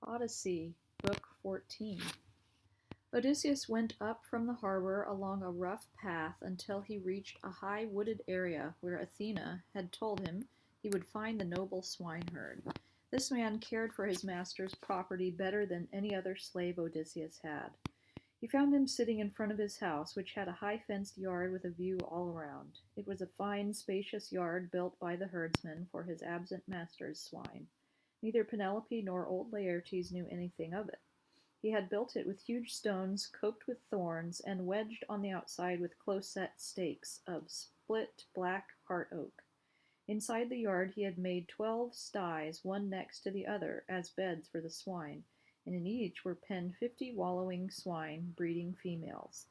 Odyssey, Book 14. Odysseus went up from the harbor along a rough path until he reached a high wooded area where Athena had told him he would find the noble swineherd. This man cared for his master's property better than any other slave Odysseus had. He found him sitting in front of his house, which had a high fenced yard with a view all around. It was a fine, spacious yard built by the herdsman for his absent master's swine. Neither Penelope nor old Laertes knew anything of it. He had built it with huge stones coped with thorns and wedged on the outside with close-set stakes of split black heart oak. Inside the yard he had made 12 sties, one next to the other, as beds for the swine, and in each were penned 50 wallowing swine, breeding females.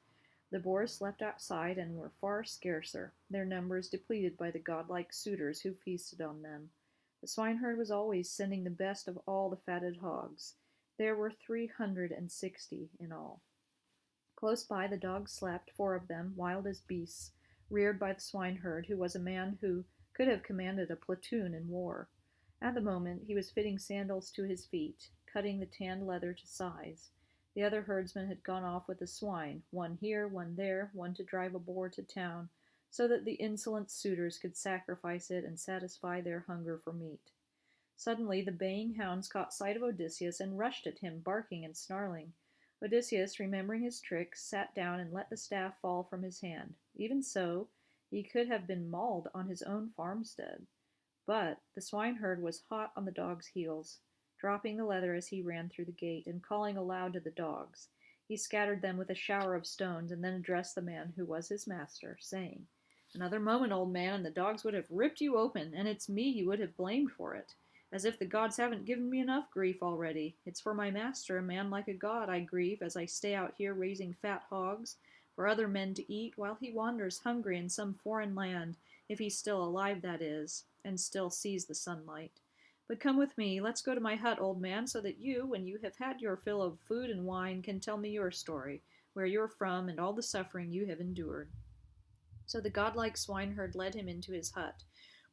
The boars slept outside and were far scarcer, their numbers depleted by the godlike suitors who feasted on them. The swineherd was always sending the best of all the fatted hogs. There were 360 in all. Close by the dogs slept, 4 of them, wild as beasts, reared by the swineherd, who was a man who could have commanded a platoon in war. At the moment he was fitting sandals to his feet, cutting the tanned leather to size. The other herdsmen had gone off with the swine, one here, one there, one to drive a boar to town, so that the insolent suitors could sacrifice it and satisfy their hunger for meat. Suddenly the baying hounds caught sight of Odysseus and rushed at him, barking and snarling. Odysseus, remembering his tricks, sat down and let the staff fall from his hand. Even so, he could have been mauled on his own farmstead. But the swineherd was hot on the dog's heels, dropping the leather as he ran through the gate, and calling aloud to the dogs. He scattered them with a shower of stones, and then addressed the man who was his master, saying, "Another moment, old man, and the dogs would have ripped you open, and it's me you would have blamed for it. As if the gods haven't given me enough grief already. It's for my master, a man like a god, I grieve as I stay out here raising fat hogs for other men to eat while he wanders hungry in some foreign land, if he's still alive, that is, and still sees the sunlight. But come with me, let's go to my hut, old man, so that you, when you have had your fill of food and wine, can tell me your story, where you're from, and all the suffering you have endured." So the godlike swineherd led him into his hut.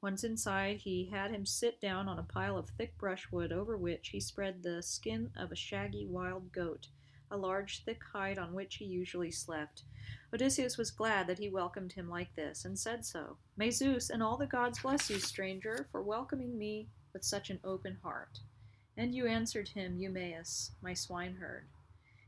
Once inside, he had him sit down on a pile of thick brushwood over which he spread the skin of a shaggy wild goat, a large thick hide on which he usually slept. Odysseus was glad that he welcomed him like this, and said so. "May Zeus and all the gods bless you, stranger, for welcoming me with such an open heart." And you answered him, Eumaeus, my swineherd.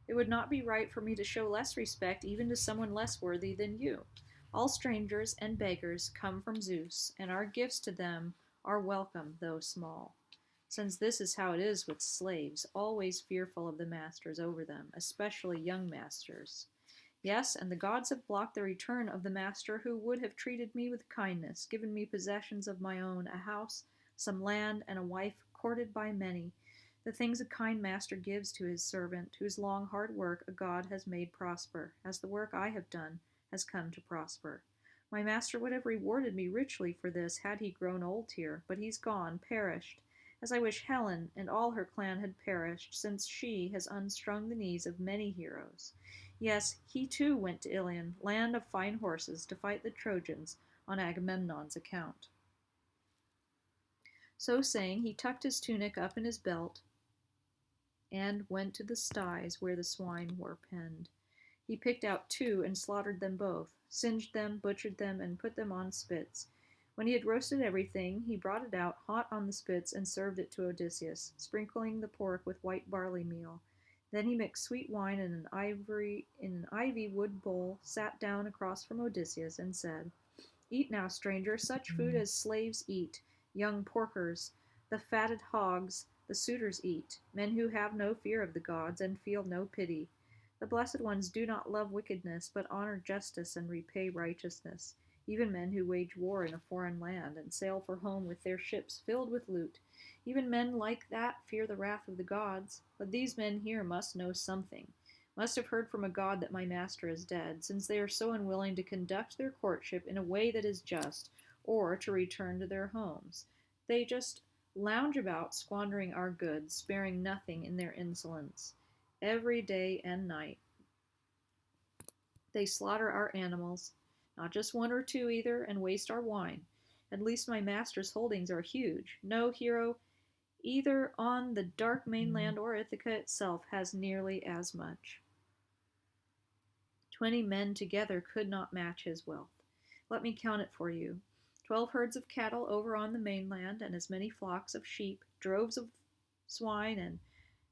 "It would not be right for me to show less respect even to someone less worthy than you. All strangers and beggars come from Zeus, and our gifts to them are welcome, though small. Since this is how it is with slaves, always fearful of the masters over them, especially young masters. Yes, and the gods have blocked the return of the master who would have treated me with kindness, given me possessions of my own, a house, some land, and a wife courted by many, the things a kind master gives to his servant, whose long hard work a god has made prosper, as the work I have done has come to prosper. My master would have rewarded me richly for this had he grown old here, but he's gone, perished, as I wish Helen and all her clan had perished, since she has unstrung the knees of many heroes. Yes, he too went to Ilion, land of fine horses, to fight the Trojans on Agamemnon's account." So saying, he tucked his tunic up in his belt and went to the sties where the swine were penned. He picked out 2 and slaughtered them both, singed them, butchered them, and put them on spits. When he had roasted everything, he brought it out hot on the spits and served it to Odysseus, sprinkling the pork with white barley meal. Then he mixed sweet wine in an ivy wood bowl, sat down across from Odysseus, and said, "Eat now, stranger, such food as slaves eat, young porkers, the fatted hogs the suitors eat, men who have no fear of the gods and feel no pity. The blessed ones do not love wickedness, but honor justice and repay righteousness. Even men who wage war in a foreign land and sail for home with their ships filled with loot. Even men like that fear the wrath of the gods. But these men here must know something, must have heard from a god that my master is dead, since they are so unwilling to conduct their courtship in a way that is just, or to return to their homes. They just lounge about, squandering our goods, sparing nothing in their insolence. Every day and night they slaughter our animals, not just 1 or 2 either, and waste our wine. At least my master's holdings are huge. No, hero, either on the dark mainland or Ithaca itself, has nearly as much. 20 men together could not match his wealth. Let me count it for you. 12 herds of cattle over on the mainland, and as many flocks of sheep, droves of swine, and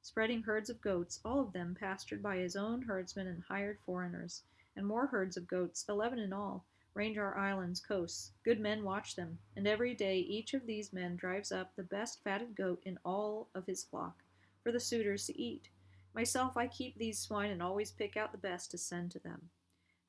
spreading herds of goats, all of them pastured by his own herdsmen and hired foreigners, and more herds of goats, 11 in all, range our island's coasts. Good men watch them, and every day each of these men drives up the best fatted goat in all of his flock, for the suitors to eat. Myself, I keep these swine and always pick out the best to send to them.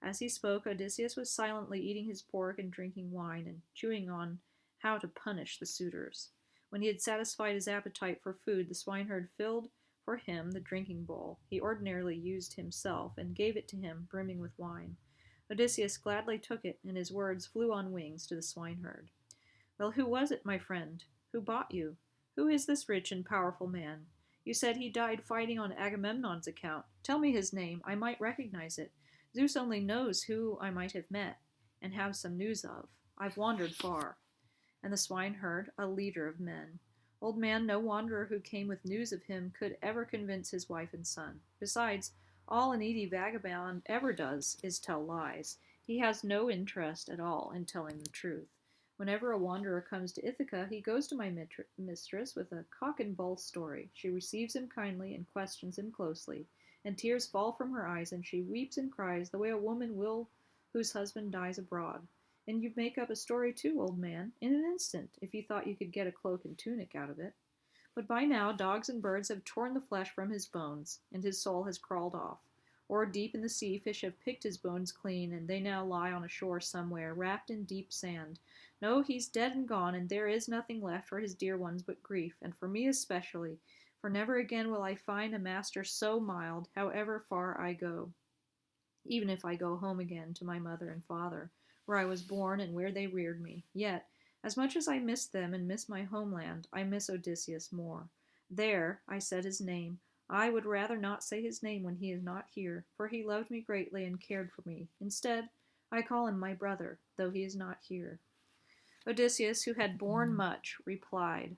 As he spoke, Odysseus was silently eating his pork and drinking wine, and chewing on how to punish the suitors. When he had satisfied his appetite for food, the swineherd filled for him the drinking bowl he ordinarily used himself, and gave it to him, brimming with wine. Odysseus gladly took it, and his words flew on wings to the swineherd. Well, who was it, my friend? Who bought you? Who is this rich and powerful man? You said he died fighting on Agamemnon's account. Tell me his name. I might recognize it. Zeus only knows who I might have met, and have some news of. I've wandered far. And the swineherd, a leader of men. Old man, no wanderer who came with news of him could ever convince his wife and son. Besides, all a needy vagabond ever does is tell lies. He has no interest at all in telling the truth. Whenever a wanderer comes to Ithaca, he goes to my mistress with a cock-and-bull story. She receives him kindly and questions him closely, and tears fall from her eyes, and she weeps and cries the way a woman will whose husband dies abroad. And you make up a story too, old man, in an instant, if you thought you could get a cloak and tunic out of it. But by now dogs and birds have torn the flesh from his bones, and his soul has crawled off. Or deep in the sea fish have picked his bones clean, and they now lie on a shore somewhere, wrapped in deep sand. No, he's dead and gone, and there is nothing left for his dear ones but grief, and for me especially, for never again will I find a master so mild, however far I go. Even if I go home again to my mother and father, where I was born and where they reared me. Yet, as much as I miss them and miss my homeland, I miss Odysseus more. There, I said his name. I would rather not say his name when he is not here, for he loved me greatly and cared for me. Instead, I call him my brother, though he is not here. Odysseus, who had borne much, replied,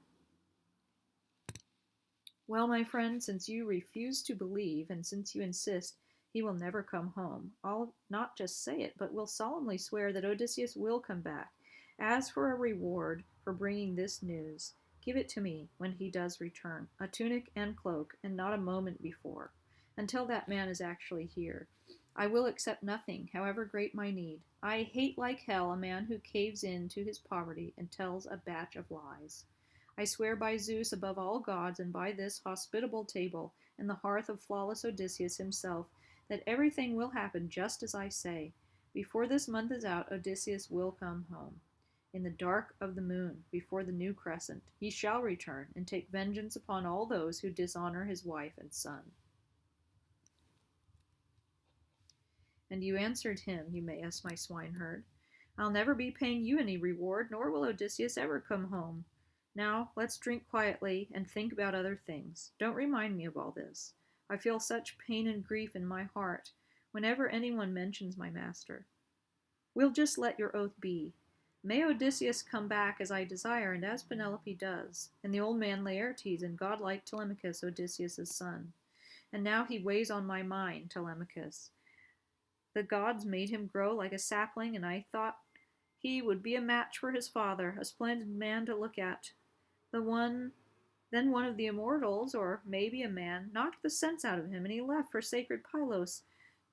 Well, my friend, since you refuse to believe, and since you insist he will never come home, I'll not just say it, but will solemnly swear that Odysseus will come back. As for a reward for bringing this news, give it to me when he does return, a tunic and cloak, and not a moment before, until that man is actually here. I will accept nothing, however great my need. I hate like hell a man who caves in to his poverty and tells a batch of lies. I swear by Zeus above all gods, and by this hospitable table, and the hearth of flawless Odysseus himself, that everything will happen just as I say. Before this month is out, Odysseus will come home. In the dark of the moon, before the new crescent, he shall return and take vengeance upon all those who dishonor his wife and son. And you answered him, Eumaeus, my swineherd, I'll never be paying you any reward, nor will Odysseus ever come home. Now, let's drink quietly and think about other things. Don't remind me of all this. I feel such pain and grief in my heart whenever anyone mentions my master. We'll just let your oath be. May Odysseus come back as I desire and as Penelope does, and the old man Laertes and godlike Telemachus, Odysseus' son. And now he weighs on my mind, Telemachus. The gods made him grow like a sapling, and I thought he would be a match for his father, a splendid man to look at. Then one of the immortals, or maybe a man, knocked the sense out of him, and he left for sacred Pylos,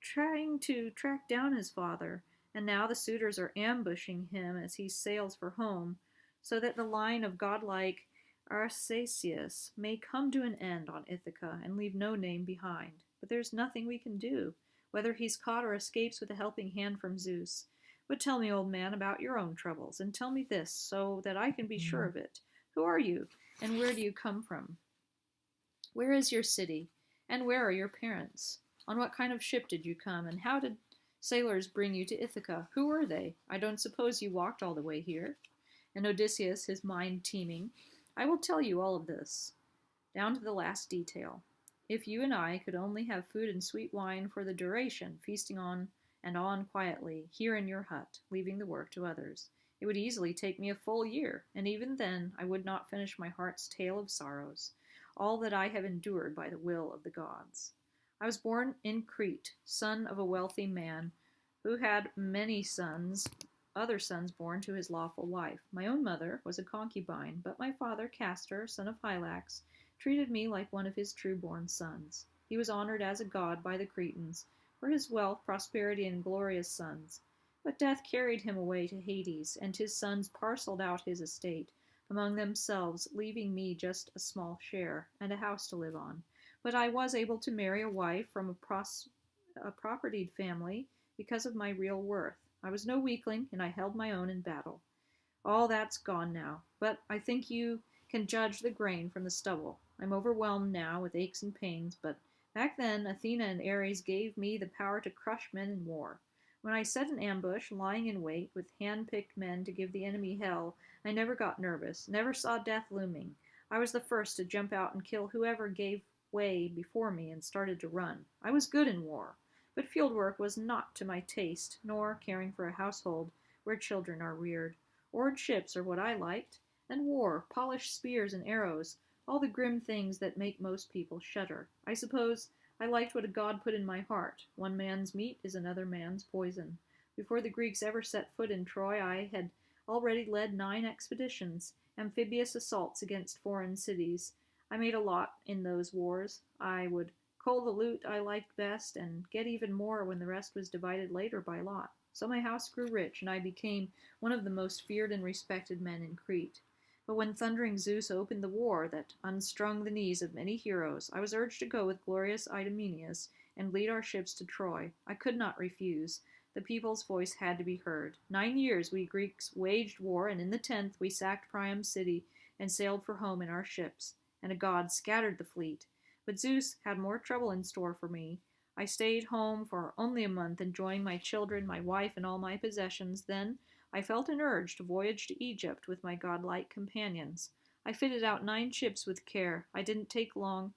trying to track down his father. And now the suitors are ambushing him as he sails for home, so that the line of godlike Arsacius may come to an end on Ithaca and leave no name behind. But there's nothing we can do, whether he's caught or escapes with a helping hand from Zeus. But tell me, old man, about your own troubles, and tell me this, so that I can be sure of it. Who are you, and where do you come from? Where is your city, and where are your parents? On what kind of ship did you come, and how did sailors bring you to Ithaca? Who were they? I don't suppose you walked all the way here. And Odysseus, his mind teeming, I will tell you all of this, down to the last detail. If you and I could only have food and sweet wine for the duration, feasting on and on quietly, here in your hut, leaving the work to others. It would easily take me a full year, and even then I would not finish my heart's tale of sorrows, all that I have endured by the will of the gods. I was born in Crete, son of a wealthy man, who had many sons, other sons born to his lawful wife. My own mother was a concubine, but my father, Castor, son of Hylax, treated me like one of his true-born sons. He was honored as a god by the Cretans for his wealth, prosperity, and glorious sons. But death carried him away to Hades, and his sons parceled out his estate among themselves, leaving me just a small share and a house to live on. But I was able to marry a wife from a propertied family because of my real worth. I was no weakling, and I held my own in battle. All that's gone now, but I think you can judge the grain from the stubble. I'm overwhelmed now with aches and pains, but back then Athena and Ares gave me the power to crush men in war. When I set an ambush, lying in wait, with hand-picked men to give the enemy hell, I never got nervous, never saw death looming. I was the first to jump out and kill whoever gave way before me and started to run. I was good in war, but field work was not to my taste, nor caring for a household where children are reared. Oared ships are what I liked, and war, polished spears and arrows, all the grim things that make most people shudder. I suppose I liked what a god put in my heart. One man's meat is another man's poison. Before the Greeks ever set foot in Troy, I had already led 9 expeditions, amphibious assaults against foreign cities. I made a lot in those wars. I would cull the loot I liked best, and get even more when the rest was divided later by lot. So my house grew rich, and I became one of the most feared and respected men in Crete. But when thundering Zeus opened the war that unstrung the knees of many heroes, I was urged to go with glorious Idomeneus and lead our ships to Troy. I could not refuse. The people's voice had to be heard. 9 years we Greeks waged war, and in the 10th we sacked Priam's city and sailed for home in our ships, and a god scattered the fleet. But Zeus had more trouble in store for me. I stayed home for only a month, enjoying my children, my wife, and all my possessions. Then I felt an urge to voyage to Egypt with my godlike companions. I fitted out 9 ships with care. It didn't take long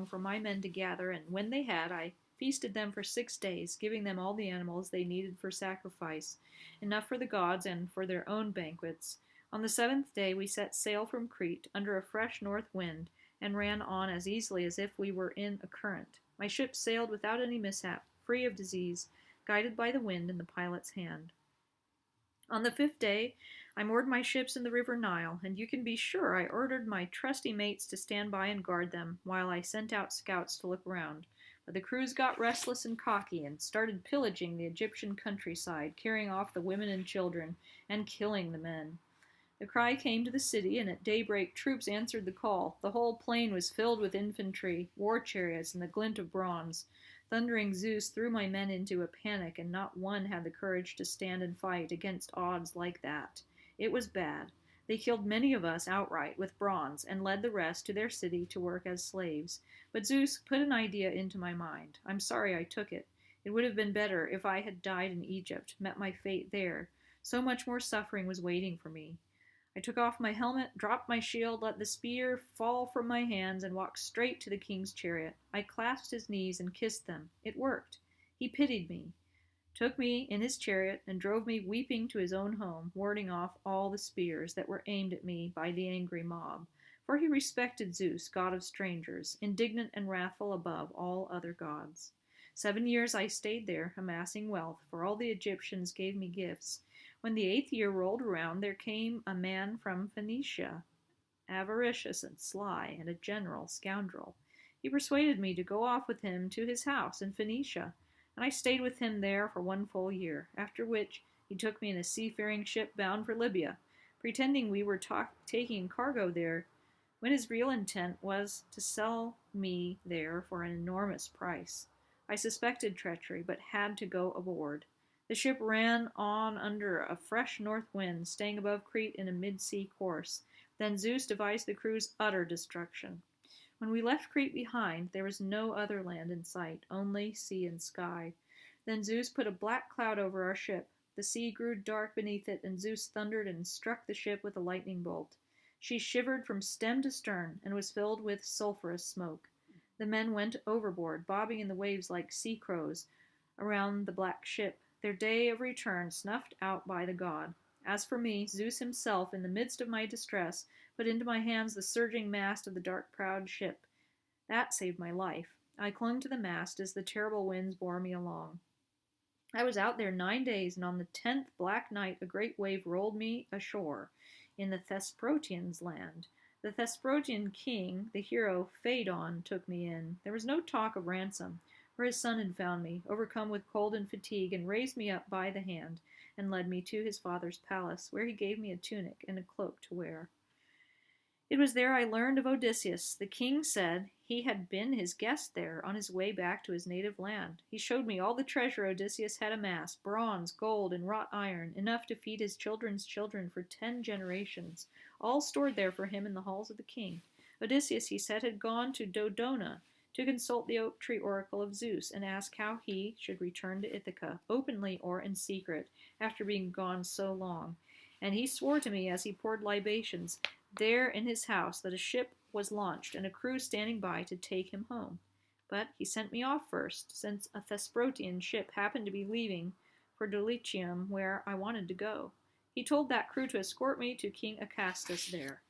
for my men to gather, and when they had, I feasted them for 6 days, giving them all the animals they needed for sacrifice, enough for the gods and for their own banquets. On the 7th day we set sail from Crete under a fresh north wind, and ran on as easily as if we were in a current. My ship sailed without any mishap, free of disease, guided by the wind in the pilot's hand. On the 5th day, I moored my ships in the river Nile, and you can be sure I ordered my trusty mates to stand by and guard them, while I sent out scouts to look around. But the crews got restless and cocky, and started pillaging the Egyptian countryside, carrying off the women and children, and killing the men. The cry came to the city, and at daybreak troops answered the call. The whole plain was filled with infantry, war chariots, and the glint of bronze. Thundering Zeus threw my men into a panic, and not one had the courage to stand and fight against odds like that. It was bad. They killed many of us outright with bronze, and led the rest to their city to work as slaves. But Zeus put an idea into my mind. I'm sorry I took it. It would have been better if I had died in Egypt, met my fate there. So much more suffering was waiting for me. I took off my helmet, dropped my shield, let the spear fall from my hands, and walked straight to the king's chariot. I clasped his knees and kissed them. It worked. He pitied me, took me in his chariot, and drove me weeping to his own home, warding off all the spears that were aimed at me by the angry mob. For he respected Zeus, god of strangers, indignant and wrathful above all other gods. 7 years I stayed there, amassing wealth, for all the Egyptians gave me gifts. When the 8th year rolled around, there came a man from Phoenicia, avaricious and sly, and a general scoundrel. He persuaded me to go off with him to his house in Phoenicia, and I stayed with him there for 1 full year, after which he took me in a seafaring ship bound for Libya, pretending we were taking cargo there, when his real intent was to sell me there for an enormous price. I suspected treachery, but had to go aboard. The ship ran on under a fresh north wind, staying above Crete in a mid-sea course. Then Zeus devised the crew's utter destruction. When we left Crete behind, there was no other land in sight, only sea and sky. Then Zeus put a black cloud over our ship. The sea grew dark beneath it, and Zeus thundered and struck the ship with a lightning bolt. She shivered from stem to stern, and was filled with sulphurous smoke. The men went overboard, bobbing in the waves like sea crows around the black ship, their day of return snuffed out by the god. As for me, Zeus himself, in the midst of my distress, put into my hands the surging mast of the dark-prowed ship. That saved my life. I clung to the mast as the terrible winds bore me along. I was out there 9 days, and on the 10th black night a great wave rolled me ashore in the Thesprotians' land. The Thesprotian king, the hero Phaedon, took me in. There was no talk of ransom, for his son had found me, overcome with cold and fatigue, and raised me up by the hand, and led me to his father's palace, where he gave me a tunic and a cloak to wear. It was there I learned of Odysseus. The king said he had been his guest there on his way back to his native land. He showed me all the treasure Odysseus had amassed, bronze, gold, and wrought iron, enough to feed his children's children for 10 generations, all stored there for him in the halls of the king. Odysseus, he said, had gone to Dodona to consult the oak tree oracle of Zeus and ask how he should return to Ithaca, openly or in secret, after being gone so long. And he swore to me as he poured libations there in his house that a ship was launched and a crew standing by to take him home. But he sent me off first, since a Thesprotian ship happened to be leaving for Dulichium, where I wanted to go. He told that crew to escort me to King Acastus there.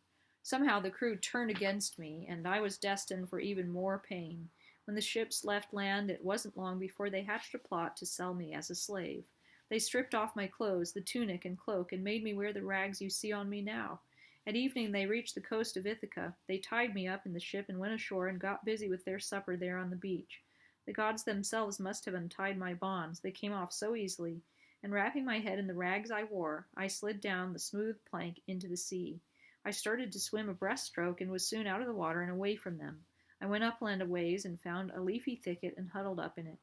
Somehow the crew turned against me, and I was destined for even more pain. When the ships left land, it wasn't long before they hatched a plot to sell me as a slave. They stripped off my clothes, the tunic and cloak, and made me wear the rags you see on me now. At evening they reached the coast of Ithaca. They tied me up in the ship and went ashore and got busy with their supper there on the beach. The gods themselves must have untied my bonds. They came off so easily. And wrapping my head in the rags I wore, I slid down the smooth plank into the sea. I started to swim a breaststroke and was soon out of the water and away from them. I went upland a ways and found a leafy thicket and huddled up in it.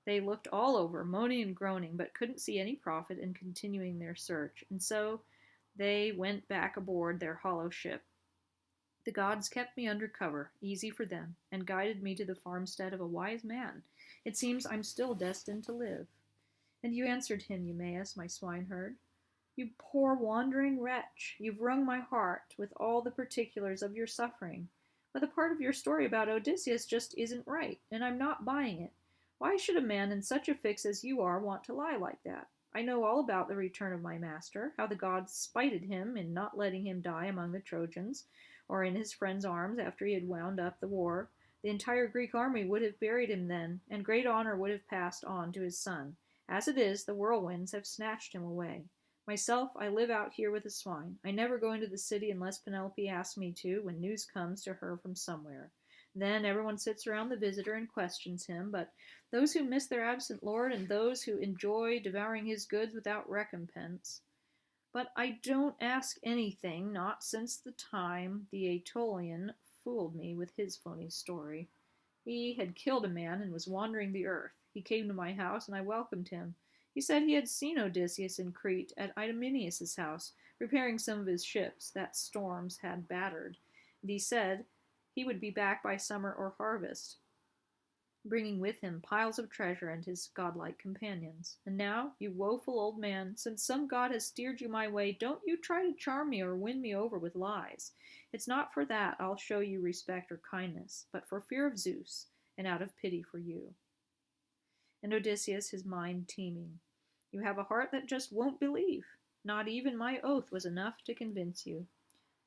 They looked all over, moaning and groaning, but couldn't see any profit in continuing their search, and so they went back aboard their hollow ship. The gods kept me under cover, easy for them, and guided me to the farmstead of a wise man. It seems I'm still destined to live. And you answered him, Eumaeus, my swineherd. You poor wandering wretch, you've wrung my heart with all the particulars of your suffering. But the part of your story about Odysseus just isn't right, and I'm not buying it. Why should a man in such a fix as you are want to lie like that? I know all about the return of my master, how the gods spited him in not letting him die among the Trojans, or in his friends' arms after he had wound up the war. The entire Greek army would have buried him then, and great honor would have passed on to his son. As it is, the whirlwinds have snatched him away. Myself, I live out here with the swine. I never go into the city unless Penelope asks me to, when news comes to her from somewhere. Then everyone sits around the visitor and questions him, but those who miss their absent lord and those who enjoy devouring his goods without recompense. But I don't ask anything, not since the time the Aetolian fooled me with his phony story. He had killed a man and was wandering the earth. He came to my house, and I welcomed him. He said he had seen Odysseus in Crete at Idomeneus' house, repairing some of his ships that storms had battered. And he said he would be back by summer or harvest, bringing with him piles of treasure and his godlike companions. And now, you woeful old man, since some god has steered you my way, don't you try to charm me or win me over with lies. It's not for that I'll show you respect or kindness, but for fear of Zeus, and out of pity for you. And Odysseus, his mind teeming. You have a heart that just won't believe. Not even my oath was enough to convince you.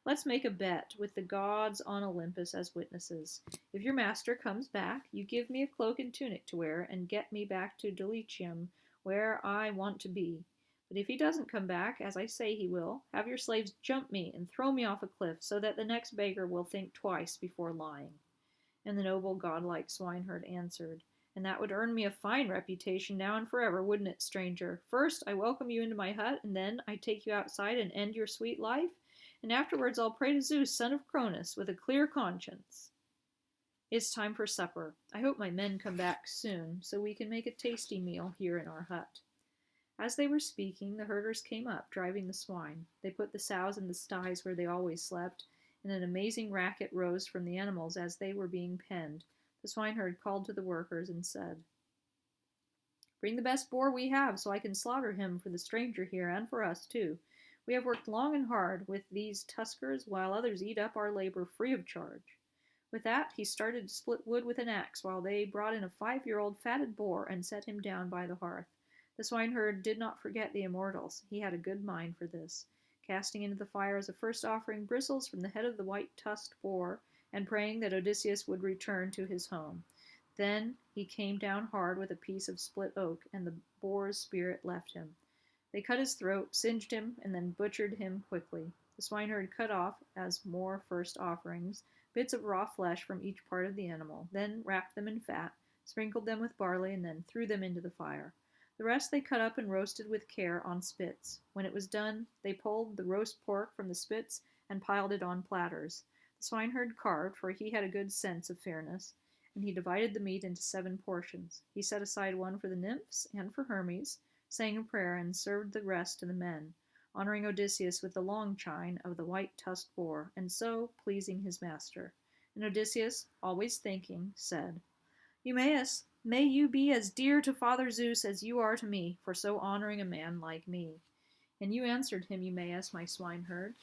Let's make a bet, with the gods on Olympus as witnesses. If your master comes back, you give me a cloak and tunic to wear, and get me back to Dulichium, where I want to be. But if he doesn't come back, as I say he will, have your slaves jump me and throw me off a cliff, so that the next beggar will think twice before lying. And the noble godlike swineherd answered, And that would earn me a fine reputation now and forever, wouldn't it, stranger? First, I welcome you into my hut, and then I take you outside and end your sweet life, and afterwards I'll pray to Zeus, son of Cronus, with a clear conscience. It's time for supper. I hope my men come back soon, so we can make a tasty meal here in our hut. As they were speaking, the herders came up, driving the swine. They put the sows in the sties where they always slept, and an amazing racket rose from the animals as they were being penned. The swineherd called to the workers and said, Bring the best boar we have, so I can slaughter him for the stranger here, and for us, too. We have worked long and hard with these tuskers, while others eat up our labor free of charge. With that, he started to split wood with an axe, while they brought in a 5-year-old fatted boar and set him down by the hearth. The swineherd did not forget the immortals. He had a good mind for this. Casting into the fire as a first offering bristles from the head of the white-tusked boar, and praying that Odysseus would return to his home. Then he came down hard with a piece of split oak, and the boar's spirit left him. They cut his throat, singed him, and then butchered him quickly. The swineherd cut off, as more first offerings, bits of raw flesh from each part of the animal, then wrapped them in fat, sprinkled them with barley, and then threw them into the fire. The rest they cut up and roasted with care on spits. When it was done, they pulled the roast pork from the spits and piled it on platters. The swineherd carved, for he had a good sense of fairness, and he divided the meat into 7 portions. He set aside one for the nymphs and for Hermes, sang a prayer, and served the rest to the men, honoring Odysseus with the long chine of the white-tusked boar, and so pleasing his master. And Odysseus, always thinking, said, Eumaeus, may you be as dear to Father Zeus as you are to me, for so honoring a man like me. And you answered him, Eumaeus, my swineherd,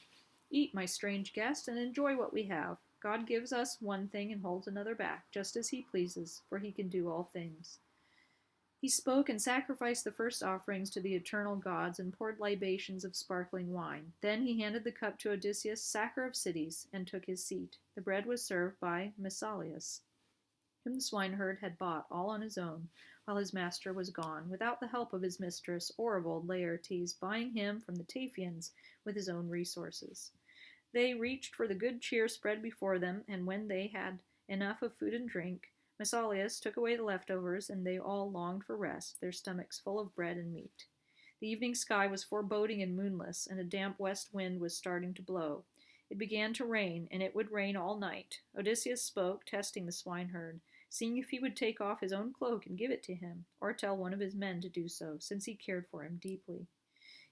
Eat, my strange guest, and enjoy what we have. God gives us one thing and holds another back, just as he pleases, for he can do all things. He spoke and sacrificed the first offerings to the eternal gods and poured libations of sparkling wine. Then he handed the cup to Odysseus, sacker of cities, and took his seat. The bread was served by Mesalius, whom the swineherd had bought all on his own, while his master was gone, without the help of his mistress or of old Laertes, buying him from the Taphians with his own resources. They reached for the good cheer spread before them, and when they had enough of food and drink, Mesalius took away the leftovers, and they all longed for rest, their stomachs full of bread and meat. The evening sky was foreboding and moonless, and a damp west wind was starting to blow. It began to rain, and it would rain all night. Odysseus spoke, testing the swineherd, seeing if he would take off his own cloak and give it to him, or tell one of his men to do so, since he cared for him deeply.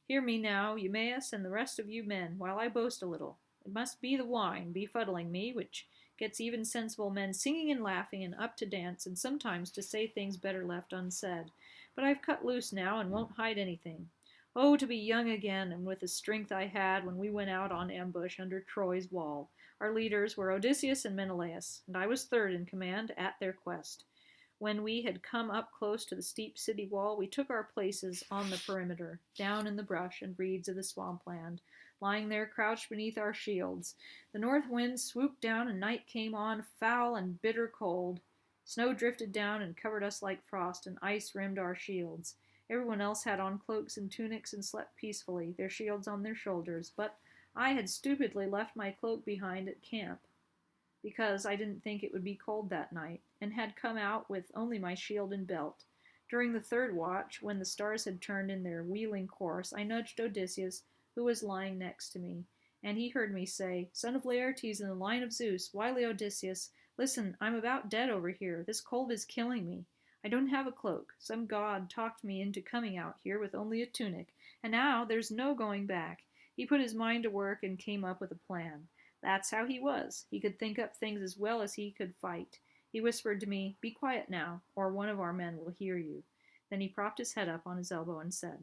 Hear me now, Eumaeus, and the rest of you men, while I boast a little. It must be the wine befuddling me, which gets even sensible men singing and laughing and up to dance, and sometimes to say things better left unsaid. But I've cut loose now and won't hide anything. Oh, to be young again, and with the strength I had when we went out on ambush under Troy's wall. Our leaders were Odysseus and Menelaus, and I was third in command at their quest. When we had come up close to the steep city wall, we took our places on the perimeter, down in the brush and reeds of the swampland, lying there crouched beneath our shields. The north wind swooped down, and night came on, foul and bitter cold. Snow drifted down and covered us like frost, and ice rimmed our shields. Everyone else had on cloaks and tunics and slept peacefully, their shields on their shoulders, but I had stupidly left my cloak behind at camp, because I didn't think it would be cold that night, and had come out with only my shield and belt. During the third watch, when the stars had turned in their wheeling course, I nudged Odysseus, who was lying next to me, and he heard me say, Son of Laertes in the line of Zeus, wily Odysseus, listen, I'm about dead over here. This cold is killing me. I don't have a cloak. Some god talked me into coming out here with only a tunic, and now there's no going back. He put his mind to work and came up with a plan. That's how he was. He could think up things as well as he could fight. He whispered to me, Be quiet now, or one of our men will hear you. Then he propped his head up on his elbow and said,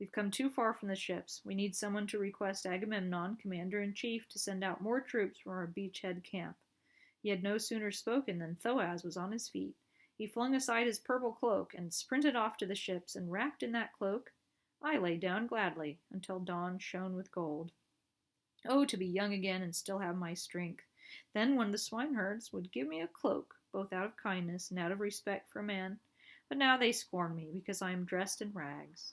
We've come too far from the ships. We need someone to request Agamemnon, commander-in-chief, to send out more troops from our beachhead camp. He had no sooner spoken than Thoas was on his feet. He flung aside his purple cloak and sprinted off to the ships, and wrapped in that cloak, I lay down gladly until dawn shone with gold. Oh, to be young again and still have my strength. Then one of the swineherds would give me a cloak, both out of kindness and out of respect for man. But now they scorn me, because I am dressed in rags.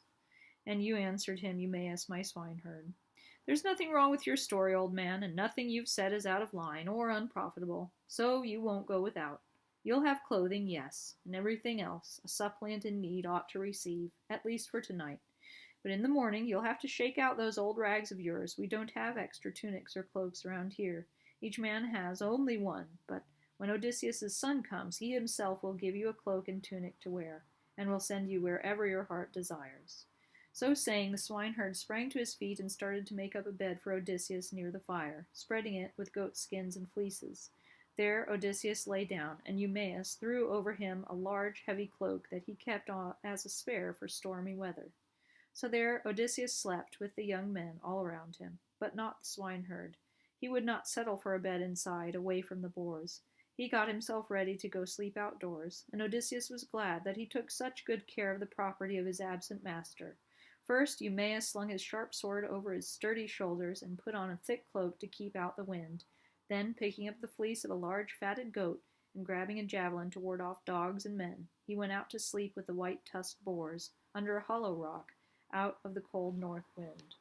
And you answered him, Eumaeus, my swineherd. There's nothing wrong with your story, old man, and nothing you've said is out of line or unprofitable, so you won't go without. You'll have clothing, yes, and everything else a suppliant in need ought to receive, at least for tonight. But in the morning you'll have to shake out those old rags of yours. We don't have extra tunics or cloaks around here. Each man has only one, but when Odysseus' son comes, he himself will give you a cloak and tunic to wear, and will send you wherever your heart desires. So saying, the swineherd sprang to his feet and started to make up a bed for Odysseus near the fire, spreading it with goat skins and fleeces. There Odysseus lay down, and Eumaeus threw over him a large, heavy cloak that he kept on as a spare for stormy weather. So there Odysseus slept with the young men all around him, but not the swineherd. He would not settle for a bed inside, away from the boars. He got himself ready to go sleep outdoors, and Odysseus was glad that he took such good care of the property of his absent master. First, Eumaeus slung his sharp sword over his sturdy shoulders and put on a thick cloak to keep out the wind. Then, picking up the fleece of a large fatted goat and grabbing a javelin to ward off dogs and men, he went out to sleep with the white-tusked boars, under a hollow rock, out of the cold north wind.